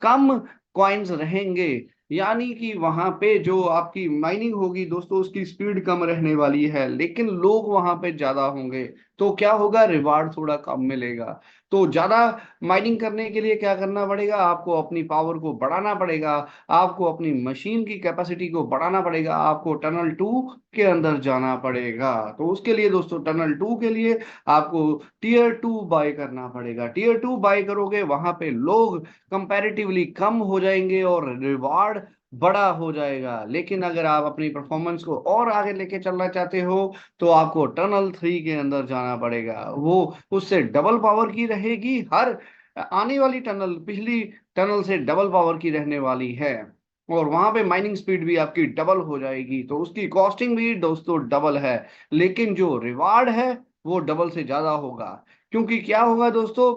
कम कॉइन्स रहेंगे, यानी कि वहां पे जो आपकी माइनिंग होगी दोस्तों उसकी स्पीड कम रहने वाली है, लेकिन लोग वहां पे ज्यादा होंगे। तो क्या होगा, रिवार्ड थोड़ा कम मिलेगा। तो ज्यादा माइनिंग करने के लिए क्या करना पड़ेगा, आपको अपनी पावर को बढ़ाना पड़ेगा, आपको अपनी मशीन की कैपेसिटी को बढ़ाना पड़ेगा, आपको टनल 2 के अंदर जाना पड़ेगा। तो उसके लिए दोस्तों टनल 2 के लिए आपको टीयर 2 बाय करना पड़ेगा। टीयर 2 बाय करोगे, वहां पे लोग कंपैरेटिवली कम हो जाएंगे और रिवार्ड बड़ा हो जाएगा। लेकिन अगर आप अपनी परफॉर्मेंस को और आगे लेके चलना चाहते हो, तो आपको टनल 3 के अंदर जाना पड़ेगा। वो उससे डबल पावर की रहेगी, हर आने वाली टनल पिछली टनल से डबल पावर की रहने वाली है, और वहां पे माइनिंग स्पीड भी आपकी डबल हो जाएगी। तो उसकी कॉस्टिंग भी दोस्तों डबल है, लेकिन जो रिवार्ड है वो डबल से ज्यादा होगा। क्योंकि क्या होगा दोस्तों,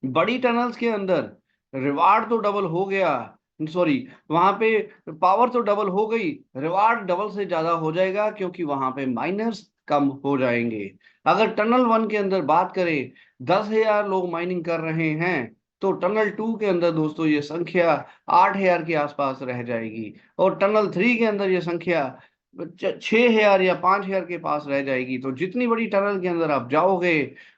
बड़ी टनल्स के अंदर रिवार्ड तो डबल हो गया, सॉरी, वहां पे पावर तो डबल हो गई, रिवार्ड डबल से ज्यादा हो जाएगा, क्योंकि वहां पे माइनर्स कम हो जाएंगे। अगर टनल 1 के अंदर बात करें 10,000 लोग माइनिंग कर रहे हैं, तो टनल 2 के अंदर दोस्तों ये संख्या 8,000 के आसपास रह जाएगी, और टनल 3 के अंदर ये संख्या 6,000 या 5,000 के पास रह जाएगी। तो जितनी बड़ी टनल के अंदर आप जाओगे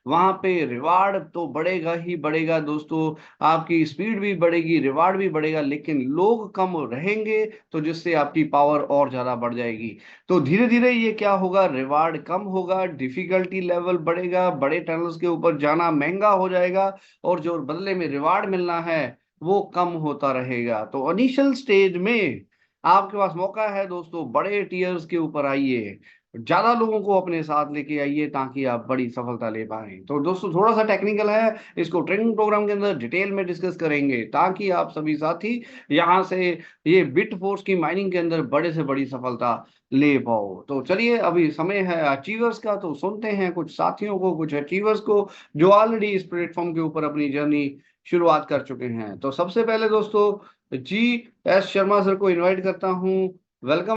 वहां पे रिवार्ड तो बढ़ेगा ही बढ़ेगा दोस्तों, आपकी स्पीड भी बढ़ेगी, रिवार्ड भी बढ़ेगा, लेकिन लोग कम रहेंगे तो जिससे आपकी पावर और ज्यादा बढ़ जाएगी। तो धीरे धीरे ये क्या होगा, रिवार्ड कम होगा, डिफिकल्टी लेवल बढ़ेगा, बड़े टनल्स के ऊपर जाना महंगा हो जाएगा, और जो बदले में रिवार्ड मिलना है वो कम होता रहेगा। तो इनिशियल स्टेज में आपके पास मौका है दोस्तों, बड़े टीयर्स के ऊपर आइए, ज्यादा लोगों को अपने साथ लेके आइए ताकि आप बड़ी सफलता ले पाए। तो दोस्तों थोड़ा सा टेक्निकल है, इसको ट्रेनिंग प्रोग्राम के अंदर डिटेल में डिस्कस करेंगे ताकि आप सभी साथी यहाँ से ये बिट फोर्स की माइनिंग के अंदर बड़े से बड़ी सफलता ले पाओ। तो चलिए अभी समय है अचीवर्स का, तो सुनते हैं कुछ साथियों को, कुछ अचीवर्स को जो ऑलरेडी इस प्लेटफॉर्म के ऊपर अपनी जर्नी शुरुआत कर चुके हैं। तो सबसे पहले दोस्तों जी एस शर्मा सर को इनवाइट करता हूँ। वेलकम।